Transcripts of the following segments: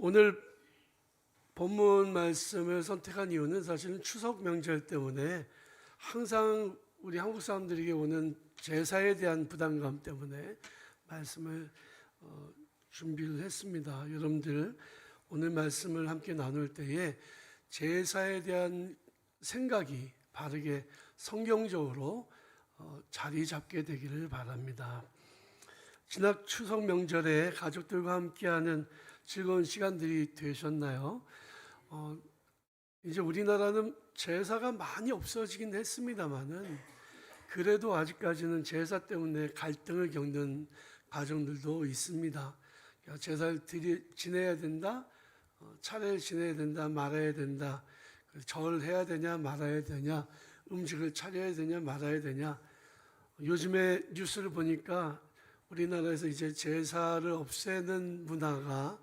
오늘 본문 말씀을 선택한 이유는 사실은 추석 명절 때문에 항상 우리 한국 사람들에게 오는 제사에 대한 부담감 때문에 말씀을 준비를 했습니다. 여러분들 오늘 말씀을 함께 나눌 때에 제사에 대한 생각이 바르게 성경적으로 자리 잡게 되기를 바랍니다. 지난 추석 명절에 가족들과 함께하는 즐거운 시간들이 되셨나요? 이제 우리나라는 제사가 많이 없어지긴 했습니다만은 그래도 아직까지는 제사 때문에 갈등을 겪는 가정들도 있습니다. 제사를 지내야 된다, 차례를 지내야 된다, 말아야 된다, 절을 해야 되냐, 말아야 되냐, 음식을 차려야 되냐, 말아야 되냐. 요즘에 뉴스를 보니까 우리나라에서 이제 제사를 없애는 문화가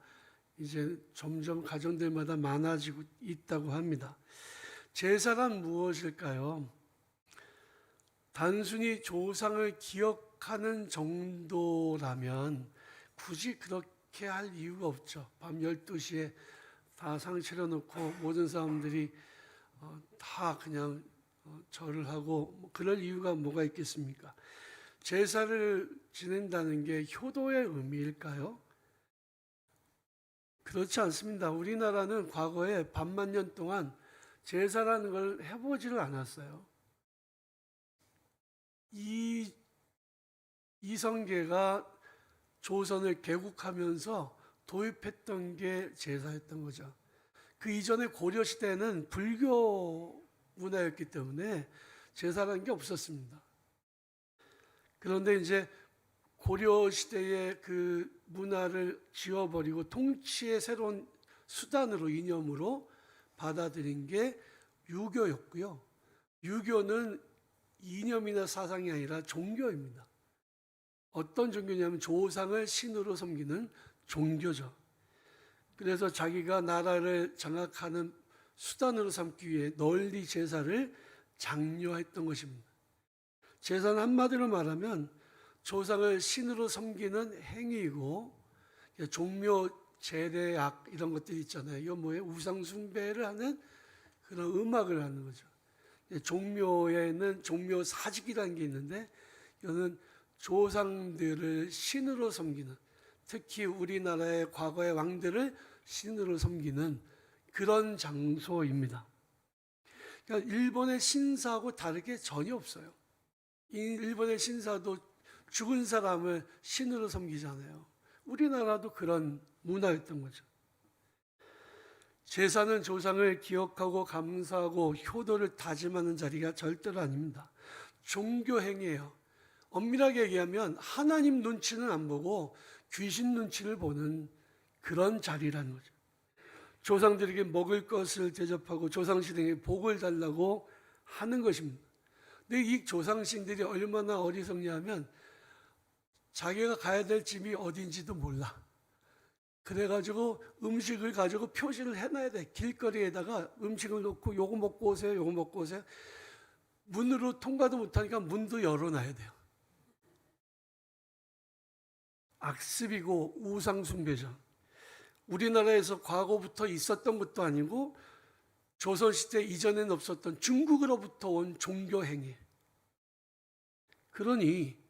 이제 점점 가정들마다 많아지고 있다고 합니다. 제사란 무엇일까요? 단순히 조상을 기억하는 정도라면 굳이 그렇게 할 이유가 없죠. 밤 12시에 다 상 차려놓고 모든 사람들이 다 그냥 절을 하고 그럴 이유가 뭐가 있겠습니까? 제사를 지낸다는 게 효도의 의미일까요? 그렇지 않습니다. 우리나라는 과거에 반만 년 동안 제사라는 걸 해보지를 않았어요. 이성계가 조선을 개국하면서 도입했던 게 제사였던 거죠. 그 이전에 고려시대는 불교 문화였기 때문에 제사라는 게 없었습니다. 그런데 이제 고려시대의 그 문화를 지워버리고 통치의 새로운 수단으로 이념으로 받아들인 게 유교였고요. 유교는 이념이나 사상이 아니라 종교입니다. 어떤 종교냐면 조상을 신으로 섬기는 종교죠. 그래서 자기가 나라를 장악하는 수단으로 삼기 위해 널리 제사를 장려했던 것입니다. 제사는 한마디로 말하면 조상을 신으로 섬기는 행위이고 종묘 제례악 이런 것들이 있잖아요. 이건 뭐예요? 우상 숭배를 하는 그런 음악을 하는 거죠. 종묘에는 종묘 사직이라는 게 있는데 이거는 조상들을 신으로 섬기는, 특히 우리나라의 과거의 왕들을 신으로 섬기는 그런 장소입니다. 그러니까 일본의 신사하고 다르게 전혀 없어요. 일본의 신사도 죽은 사람을 신으로 섬기잖아요. 우리나라도 그런 문화였던 거죠. 제사는 조상을 기억하고 감사하고 효도를 다짐하는 자리가 절대로 아닙니다. 종교 행위예요. 엄밀하게 얘기하면 하나님 눈치는 안 보고 귀신 눈치를 보는 그런 자리라는 거죠. 조상들에게 먹을 것을 대접하고 조상신에게 복을 달라고 하는 것입니다. 근데 이 조상신들이 얼마나 어리석냐면 자기가 가야 될 집이 어딘지도 몰라. 그래가지고 음식을 가지고 표시를 해놔야 돼. 길거리에다가 음식을 놓고 요거 먹고 오세요, 요거 먹고 오세요. 문으로 통과도 못하니까 문도 열어놔야 돼요. 악습이고 우상숭배죠. 우리나라에서 과거부터 있었던 것도 아니고 조선시대 이전에는 없었던 중국으로부터 온 종교행위. 그러니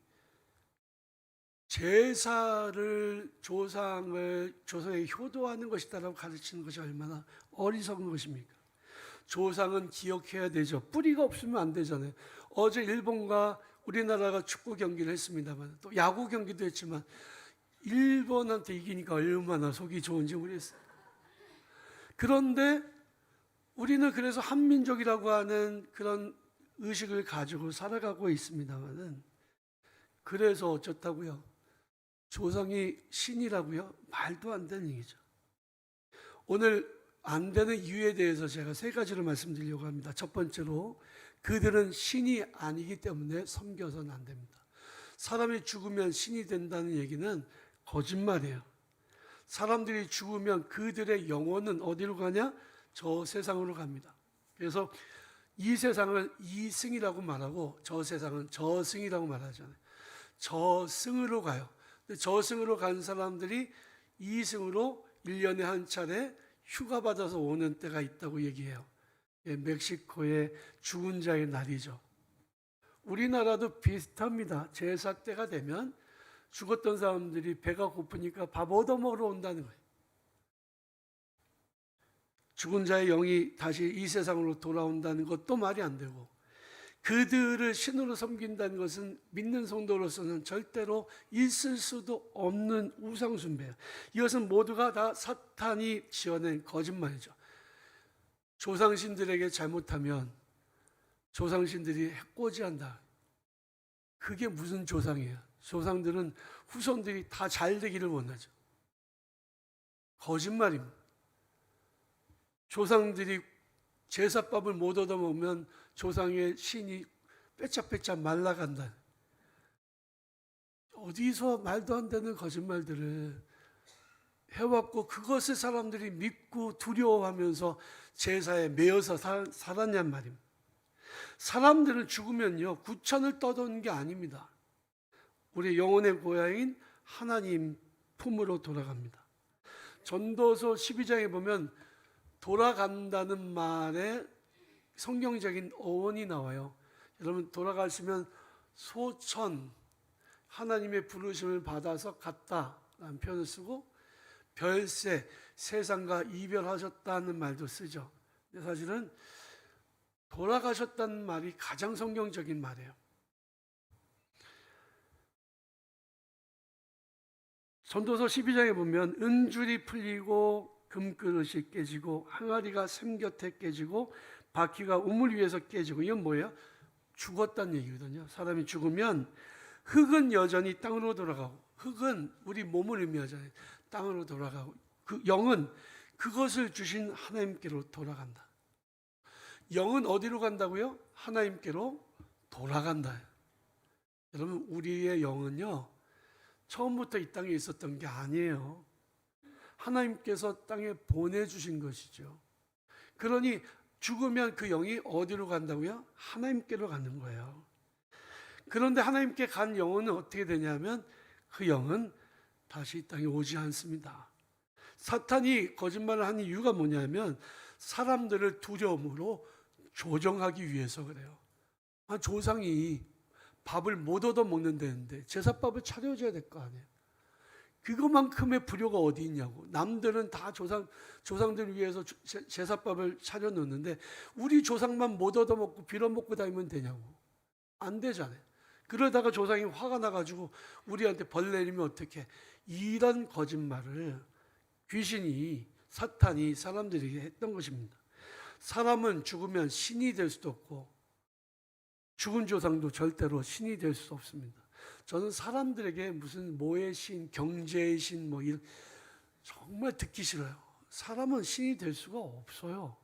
제사를 조상에 효도하는 것이다라고 가르치는 것이 얼마나 어리석은 것입니까? 조상은 기억해야 되죠. 뿌리가 없으면 안 되잖아요. 어제 일본과 우리나라가 축구 경기를 했습니다만 또 야구 경기도 했지만 일본한테 이기니까 얼마나 속이 좋은지 모르겠어요. 그런데 우리는 그래서 한민족이라고 하는 그런 의식을 가지고 살아가고 있습니다만은 그래서 어쩌다고요? 조상이 신이라고요? 말도 안 되는 얘기죠. 오늘 안 되는 이유에 대해서 제가 세 가지로 말씀드리려고 합니다. 첫 번째로 그들은 신이 아니기 때문에 섬겨서는 안 됩니다. 사람이 죽으면 신이 된다는 얘기는 거짓말이에요. 사람들이 죽으면 그들의 영혼은 어디로 가냐? 저 세상으로 갑니다. 그래서 이 세상을 이승이라고 말하고 저 세상은 저승이라고 말하잖아요. 저승으로 가요. 저승으로 간 사람들이 이승으로 1년에 한 차례 휴가 받아서 오는 때가 있다고 얘기해요. 멕시코의 죽은 자의 날이죠. 우리나라도 비슷합니다. 제사 때가 되면 죽었던 사람들이 배가 고프니까 밥 얻어먹으러 온다는 거예요. 죽은 자의 영이 다시 이 세상으로 돌아온다는 것도 말이 안 되고, 그들을 신으로 섬긴다는 것은 믿는 성도로서는 절대로 있을 수도 없는 우상 숭배예요. 이것은 모두가 다 사탄이 지어낸 거짓말이죠. 조상신들에게 잘못하면 조상신들이 해코지한다. 그게 무슨 조상이에요? 조상들은 후손들이 다 잘 되기를 원하죠. 거짓말입니다. 조상들이 제사밥을 못 얻어먹으면 조상의 신이 빼짝빼짝 말라간다. 어디서 말도 안 되는 거짓말들을 해왔고, 그것을 사람들이 믿고 두려워하면서 제사에 매여서 살았냔 말입니다. 사람들은 죽으면요, 구천을 떠도는 게 아닙니다. 우리 영혼의 고향인 하나님 품으로 돌아갑니다. 전도서 12장에 보면 돌아간다는 말에 성경적인 어원이 나와요. 여러분, 돌아가시면 소천, 하나님의 부르심을 받아서 갔다라는 표현을 쓰고, 별세, 세상과 이별하셨다는 말도 쓰죠. 근데 사실은 돌아가셨다는 말이 가장 성경적인 말이에요. 전도서 12장에 보면 은줄이 풀리고 금그릇이 깨지고 항아리가 샘곁에 깨지고 바퀴가 우물 위에서 깨지고, 이건 뭐예요? 죽었다는 얘기거든요. 사람이 죽으면 흙은 여전히 땅으로 돌아가고, 흙은 우리 몸을 의미하잖아요. 땅으로 돌아가고, 그 영은 그것을 주신 하나님께로 돌아간다. 영은 어디로 간다고요? 하나님께로 돌아간다. 여러분, 우리의 영은요, 처음부터 이 땅에 있었던 게 아니에요. 하나님께서 땅에 보내주신 것이죠. 그러니 죽으면 그 영이 어디로 간다고요? 하나님께로 가는 거예요. 그런데 하나님께 간 영혼은 어떻게 되냐면, 그 영은 다시 이 땅에 오지 않습니다. 사탄이 거짓말을 하는 이유가 뭐냐면, 사람들을 두려움으로 조정하기 위해서 그래요. 조상이 밥을 못 얻어 먹는다는데 제사밥을 차려줘야 될 거 아니에요. 그것만큼의 불효가 어디 있냐고. 남들은 다 조상들을 위해서 제사밥을 차려놓는데 우리 조상만 못 얻어먹고 빌어먹고 다니면 되냐고. 안 되잖아요. 그러다가 조상이 화가 나가지고 우리한테 벌 내리면 어떡해. 이런 거짓말을 귀신이, 사탄이 사람들에게 했던 것입니다. 사람은 죽으면 신이 될 수도 없고 죽은 조상도 절대로 신이 될 수 없습니다. 저는 사람들에게 무슨 뭐의 신, 경제의 신, 뭐 이런, 정말 듣기 싫어요. 사람은 신이 될 수가 없어요.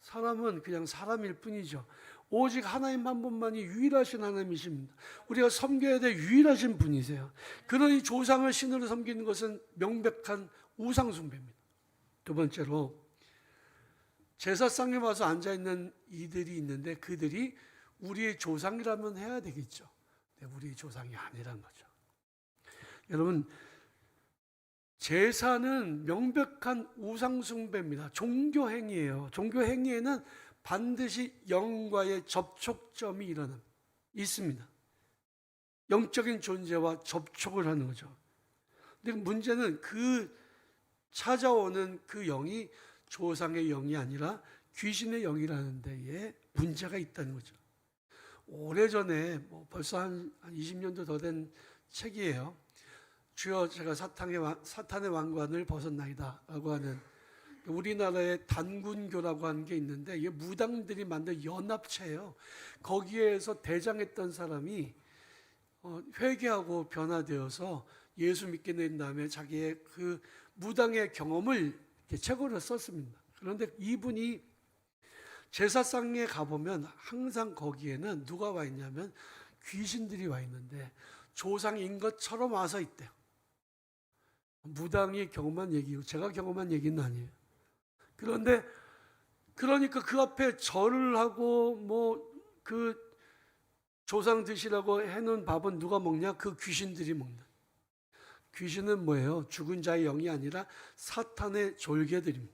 사람은 그냥 사람일 뿐이죠. 오직 하나님 한 분만이 유일하신 하나님이십니다. 우리가 섬겨야 될 유일하신 분이세요. 그러니 조상을 신으로 섬기는 것은 명백한 우상숭배입니다. 두 번째로, 제사상에 와서 앉아있는 이들이 있는데 그들이 우리의 조상이라면 해야 되겠죠. 우리의 조상이 아니란 거죠. 여러분, 제사는 명백한 우상숭배입니다. 종교행위예요. 종교행위에는 반드시 영과의 접촉점이 있습니다. 영적인 존재와 접촉을 하는 거죠. 근데 문제는 그 찾아오는 그 영이 조상의 영이 아니라 귀신의 영이라는 데에 문제가 있다는 거죠. 오래전에, 벌써 한 20년도 더 된 책이에요. 주여 제가 사탄의 왕관을 벗었나이다 라고 하는, 우리나라의 단군교라고 하는 게 있는데 이게 무당들이 만든 연합체예요. 거기에서 대장했던 사람이 회개하고 변화되어서 예수 믿게 된 다음에 자기의 그 무당의 경험을 책으로 썼습니다. 그런데 이분이 제사상에 가보면 항상 거기에는 누가 와 있냐면 귀신들이 와 있는데 조상인 것처럼 와서 있대요. 무당이 경험한 얘기고 제가 경험한 얘기는 아니에요. 그런데 그러니까 그 앞에 절을 하고 그 조상 드시라고 해놓은 밥은 누가 먹냐? 그 귀신들이 먹는. 귀신은 뭐예요? 죽은 자의 영이 아니라 사탄의 졸개들입니다.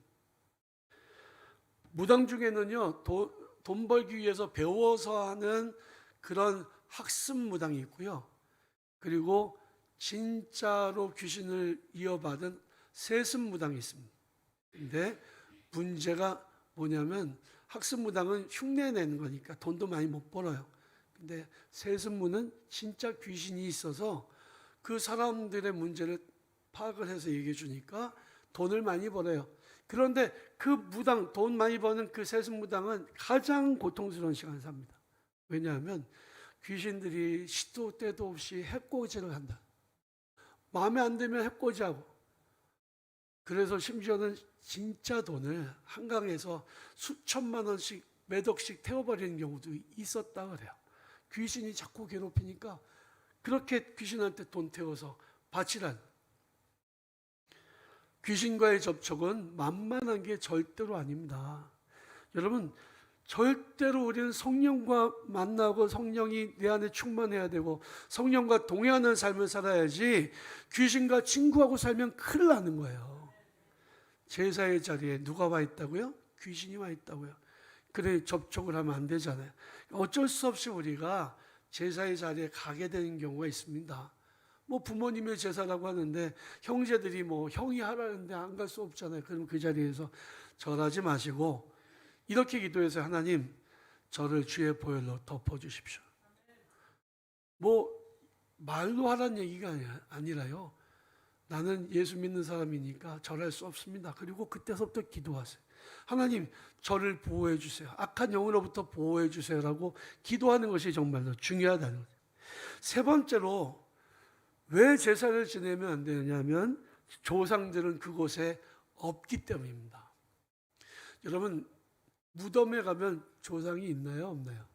무당 중에는요, 돈 벌기 위해서 배워서 하는 그런 학습 무당이 있고요. 그리고 진짜로 귀신을 이어받은 세습 무당이 있습니다. 근데 문제가 뭐냐면 학습 무당은 흉내 내는 거니까 돈도 많이 못 벌어요. 근데 세습무는 진짜 귀신이 있어서 그 사람들의 문제를 파악을 해서 얘기해 주니까 돈을 많이 벌어요. 그런데 그 무당, 돈 많이 버는 그 세습무당은 가장 고통스러운 시간을 삽니다. 왜냐하면 귀신들이 시도 때도 없이 해코지를 한다. 마음에 안 들면 해코지하고, 그래서 심지어는 진짜 돈을 한강에서 수천만 원씩 몇 억씩 태워버리는 경우도 있었다 그래요. 귀신이 자꾸 괴롭히니까 그렇게 귀신한테 돈 태워서 바치란. 귀신과의 접촉은 만만한 게 절대로 아닙니다. 여러분, 절대로 우리는 성령과 만나고 성령이 내 안에 충만해야 되고 성령과 동행하는 삶을 살아야지 귀신과 친구하고 살면 큰일 나는 거예요. 제사의 자리에 누가 와 있다고요? 귀신이 와 있다고요. 그래 접촉을 하면 안 되잖아요. 어쩔 수 없이 우리가 제사의 자리에 가게 되는 경우가 있습니다. 뭐 부모님의 제사라고 하는데 형제들이 뭐 형이 하라는데 안 갈 수 없잖아요. 그럼 그 자리에서 절하지 마시고 이렇게 기도해서 하나님 저를 주의 보혈로 덮어주십시오. 뭐 말로 하라는 얘기가 아니라요. 나는 예수 믿는 사람이니까 절할 수 없습니다. 그리고 그때서부터 기도하세요. 하나님 저를 보호해 주세요. 악한 영으로부터 보호해 주세요라고 기도하는 것이 정말로 중요하다는 거죠. 세 번째로 왜 제사를 지내면 안 되느냐면 조상들은 그곳에 없기 때문입니다. 여러분 무덤에 가면 조상이 있나요? 없나요?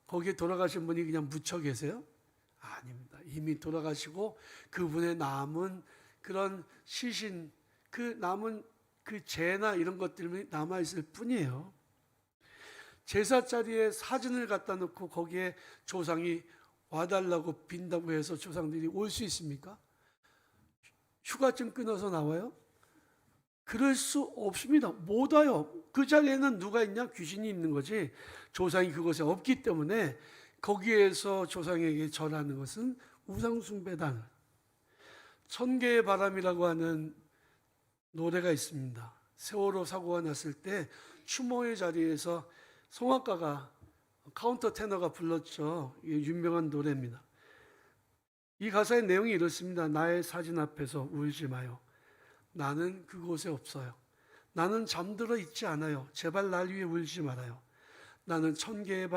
거기에 돌아가신 분이 그냥 묻혀 계세요? 아닙니다. 이미 돌아가시고 그분의 남은 그런 시신, 그 남은 그 재나 이런 것들이 남아있을 뿐이에요. 제사 자리에 사진을 갖다 놓고 거기에 조상이 와달라고 빈다고 해서 조상들이 올 수 있습니까? 휴가증 끊어서 나와요? 그럴 수 없습니다. 못 와요. 그 자리에는 누가 있냐? 귀신이 있는 거지. 조상이 그곳에 없기 때문에 거기에서 조상에게 절하는 것은 우상숭배다. 천개의 바람이라고 하는 노래가 있습니다. 세월호 사고가 났을 때 추모의 자리에서 성악가가 카운터 테너가 불렀죠. 유명한 노래입니다. 이 가사의 내용이 이렇습니다. 나의 사진 앞에서 울지 마요. 나는 그곳에 없어요. 나는 잠들어 있지 않아요. 제발 날 위해 울지 말아요. 나는 천개의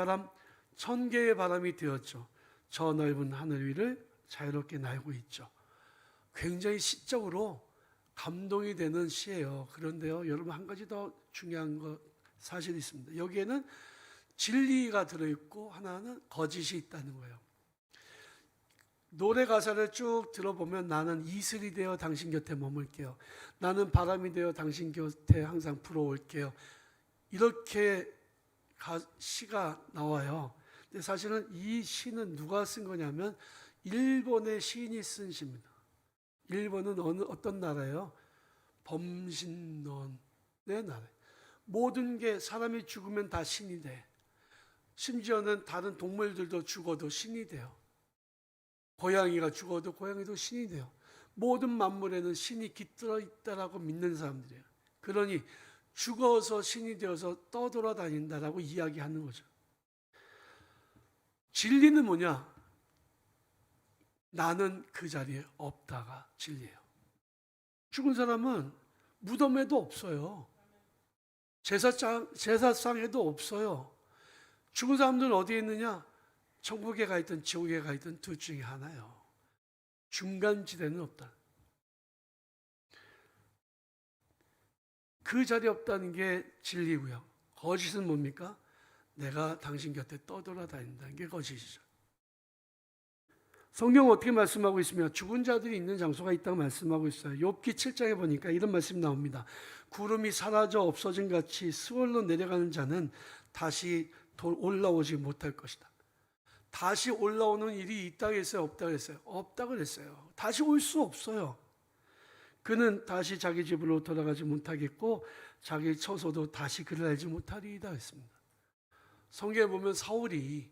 바람이 되었죠. 저 넓은 하늘 위를 자유롭게 날고 있죠. 굉장히 시적으로 감동이 되는 시예요. 그런데요, 여러분 한 가지 더 중요한 사실이 있습니다. 여기에는 진리가 들어있고 하나는 거짓이 있다는 거예요. 노래 가사를 쭉 들어보면 나는 이슬이 되어 당신 곁에 머물게요. 나는 바람이 되어 당신 곁에 항상 불어올게요. 이렇게 시가 나와요. 근데 사실은 이 시는 누가 쓴 거냐면 일본의 시인이 쓴 시입니다. 일본은 어떤 나라예요? 범신론의 나라예요. 모든 게 사람이 죽으면 다 신이 돼. 심지어는 다른 동물들도 죽어도 신이 돼요. 고양이가 죽어도 고양이도 신이 돼요. 모든 만물에는 신이 깃들어 있다라고 믿는 사람들이에요. 그러니 죽어서 신이 되어서 떠돌아다닌다라고 이야기하는 거죠. 진리는 뭐냐? 나는 그 자리에 없다가 진리예요. 죽은 사람은 무덤에도 없어요. 제사상에도 없어요. 죽은 사람들은 어디에 있느냐? 천국에 가 있든 지옥에 가 있든 둘 중에 하나요. 중간지대는 없다. 그 자리에 없다는 게 진리고요. 거짓은 뭡니까? 내가 당신 곁에 떠돌아다닌다는 게 거짓이죠. 성경은 어떻게 말씀하고 있으며 죽은 자들이 있는 장소가 있다고 말씀하고 있어요. 욥기 7장에 보니까 이런 말씀이 나옵니다. 구름이 사라져 없어진 같이 스월로 내려가는 자는 다시 올라오지 못할 것이다. 다시 올라오는 일이 있다 그랬어요? 없다 그랬어요? 없다 그랬어요. 다시 올 수 없어요. 그는 다시 자기 집으로 돌아가지 못하겠고 자기 처소도 다시 그를 알지 못하리이다 했습니다. 성경에 보면 사울이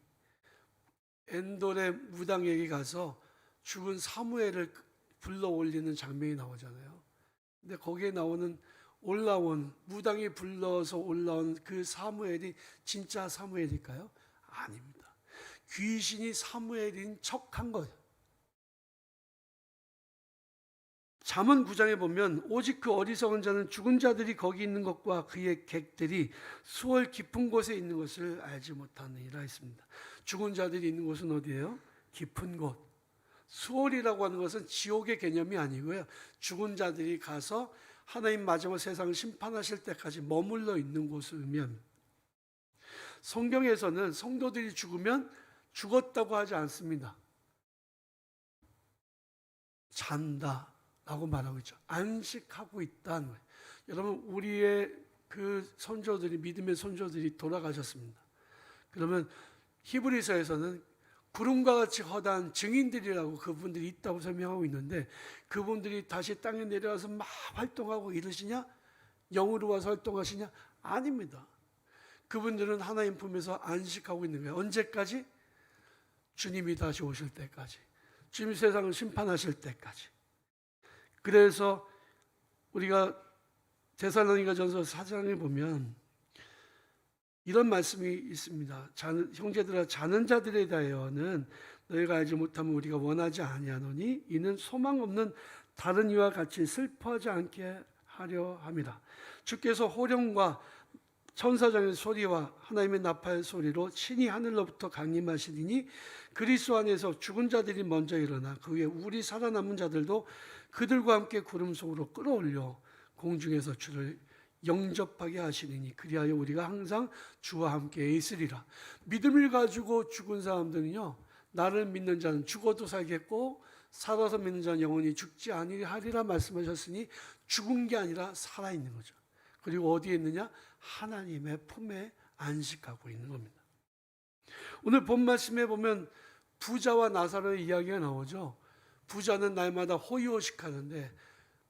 엔돌의 무당에게 가서 죽은 사무엘을 불러 올리는 장면이 나오잖아요. 근데 거기에 나오는 올라온 무당이 불러서 올라온 그 사무엘이 진짜 사무엘일까요? 아닙니다. 귀신이 사무엘인 척한 거예요. 잠언 9장에 보면 오직 그 어리석은 자는 죽은 자들이 거기 있는 것과 그의 객들이 수월 깊은 곳에 있는 것을 알지 못하느니라 했습니다. 죽은 자들이 있는 곳은 어디예요? 깊은 곳. 수월이라고 하는 것은 지옥의 개념이 아니고요. 죽은 자들이 가서 하나님 마지막 세상을 심판하실 때까지 머물러 있는 곳을 의미합니다. 성경에서는 성도들이 죽으면 죽었다고 하지 않습니다. 잔다 라고 말하고 있죠. 안식하고 있다는 거예요. 여러분, 우리의 그 선조들이, 믿음의 선조들이 돌아가셨습니다. 그러면 히브리서에서는 구름과 같이 허다한 증인들이라고 그분들이 있다고 설명하고 있는데, 그분들이 다시 땅에 내려와서 막 활동하고 이러시냐? 영으로 와서 활동하시냐? 아닙니다. 그분들은 하나님 품에서 안식하고 있는 거예요. 언제까지? 주님이 다시 오실 때까지. 주님이 세상을 심판하실 때까지. 그래서 우리가 데살로니가전서 4장에 보면 이런 말씀이 있습니다. 형제들아, 자는 자들에 대하여는 너희가 알지 못하면 우리가 원하지 아니하노니 이는 소망 없는 다른 이와 같이 슬퍼하지 않게 하려 함이라. 주께서 호령과 천사장의 소리와 하나님의 나팔 소리로 친히 하늘로부터 강림하시리니 그리스도 안에서 죽은 자들이 먼저 일어나 그 위에 우리 살아남은 자들도 그들과 함께 구름 속으로 끌어올려 공중에서 주를 영접하게 하시리니 그리하여 우리가 항상 주와 함께 있으리라. 믿음을 가지고 죽은 사람들은요, 나를 믿는 자는 죽어도 살겠고 살아서 믿는 자는 영원히 죽지 아니하리라 말씀하셨으니 죽은 게 아니라 살아있는 거죠. 그리고 어디에 있느냐? 하나님의 품에 안식하고 있는 겁니다. 오늘 본 말씀에 보면 부자와 나사로의 이야기가 나오죠. 부자는 날마다 호의호식하는데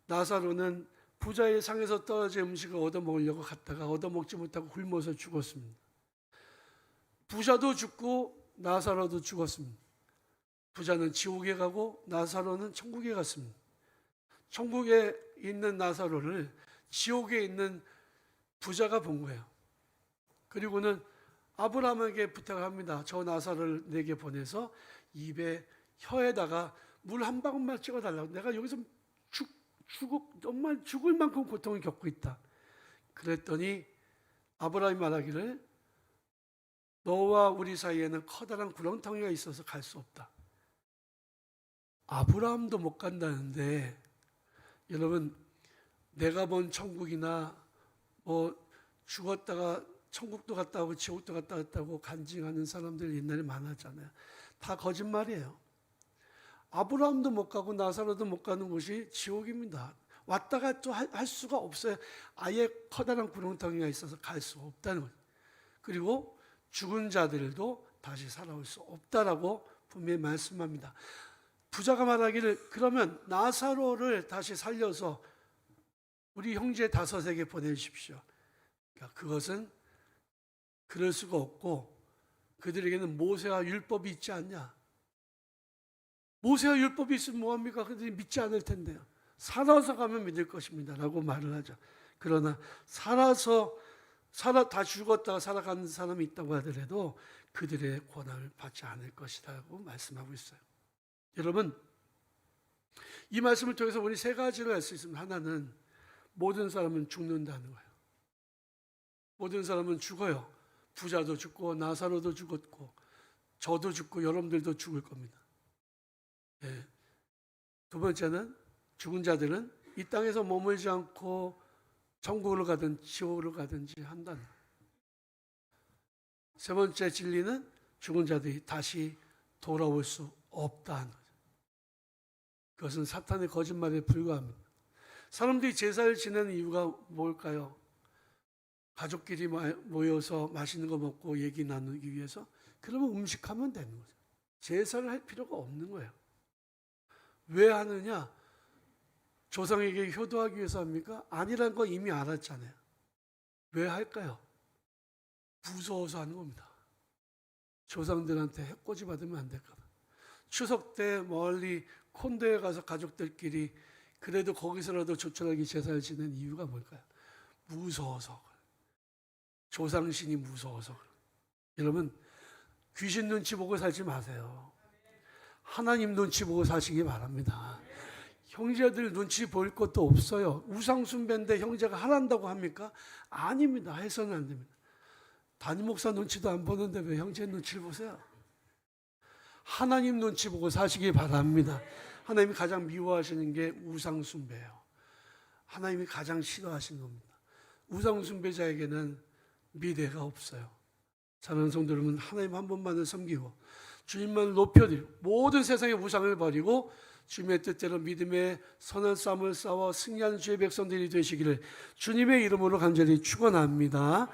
나사로는 부자의 상에서 떨어진 음식을 얻어먹으려고 갔다가 얻어먹지 못하고 굶어서 죽었습니다. 부자도 죽고 나사로도 죽었습니다. 부자는 지옥에 가고 나사로는 천국에 갔습니다. 천국에 있는 나사로를 지옥에 있는 부자가 본 거예요. 그리고는 아브라함에게 부탁을 합니다. 저 나사로를 내게 보내서 입에 혀에다가 물 한 방울만 찍어달라고. 내가 여기서 정말 죽을 만큼 고통을 겪고 있다. 그랬더니 아브라함이 말하기를 너와 우리 사이에는 커다란 구렁텅이가 있어서 갈 수 없다. 아브라함도 못 간다는데 여러분, 내가 본 천국이나 뭐 죽었다가 천국도 갔다 오고 지옥도 갔다 왔다고 간증하는 사람들 옛날에 많았잖아요. 다 거짓말이에요. 아브라함도 못 가고 나사로도 못 가는 곳이 지옥입니다. 왔다가 또 할 수가 없어요. 아예 커다란 구렁텅이가 있어서 갈 수 없다는 거예요. 그리고 죽은 자들도 다시 살아올 수 없다라고 분명히 말씀합니다. 부자가 말하기를 그러면 나사로를 다시 살려서 우리 형제 5에게 보내주십시오. 그러니까 그것은 그럴 수가 없고 그들에게는 모세와 율법이 있지 않냐. 모세와 율법이 있으면 뭐합니까? 그들이 믿지 않을 텐데요. 살아서 가면 믿을 것입니다 라고 말을 하죠. 그러나 다 죽었다가 살아가는 사람이 있다고 하더라도 그들의 고난을 받지 않을 것이라고 말씀하고 있어요. 여러분, 이 말씀을 통해서 우리 3가지를 알 수 있습니다. 하나는 모든 사람은 죽는다는 거예요. 모든 사람은 죽어요. 부자도 죽고 나사로도 죽었고 저도 죽고 여러분들도 죽을 겁니다. 네. 두 번째는 죽은 자들은 이 땅에서 머물지 않고 천국으로 가든 지옥으로 가든지 한다는 거예요. 세 번째 진리는 죽은 자들이 다시 돌아올 수 없다는 거죠. 그것은 사탄의 거짓말에 불과합니다. 사람들이 제사를 지내는 이유가 뭘까요? 가족끼리 모여서 맛있는 거 먹고 얘기 나누기 위해서. 그러면 음식하면 되는 거죠. 제사를 할 필요가 없는 거예요. 왜 하느냐? 조상에게 효도하기 위해서 합니까? 아니란 거 이미 알았잖아요. 왜 할까요? 무서워서 하는 겁니다. 조상들한테 해코지 받으면 안 될까 봐. 추석 때 멀리 콘도에 가서 가족들끼리 그래도 거기서라도 조촐하게 제사를 지낸 이유가 뭘까요? 무서워서. 조상신이 무서워서. 여러분, 귀신 눈치 보고 살지 마세요. 하나님 눈치 보고 사시기 바랍니다. 형제들 눈치 볼 것도 없어요. 우상숭배인데 형제가 하란다고 합니까? 아닙니다. 해서는 안 됩니다. 담임 목사 눈치도 안 보는데 왜 형제 눈치를 보세요? 하나님 눈치 보고 사시기 바랍니다. 하나님이 가장 미워하시는 게 우상숭배예요. 하나님이 가장 싫어하시는 겁니다. 우상숭배자에게는 미래가 없어요. 사랑하는 성도 여러분, 하나님 한 분만을 섬기고 주님만 높여드리고 모든 세상의 우상을 버리고 주님의 뜻대로 믿음의 선한 싸움을 싸워 승리하는 주의 백성들이 되시기를 주님의 이름으로 간절히 축원합니다.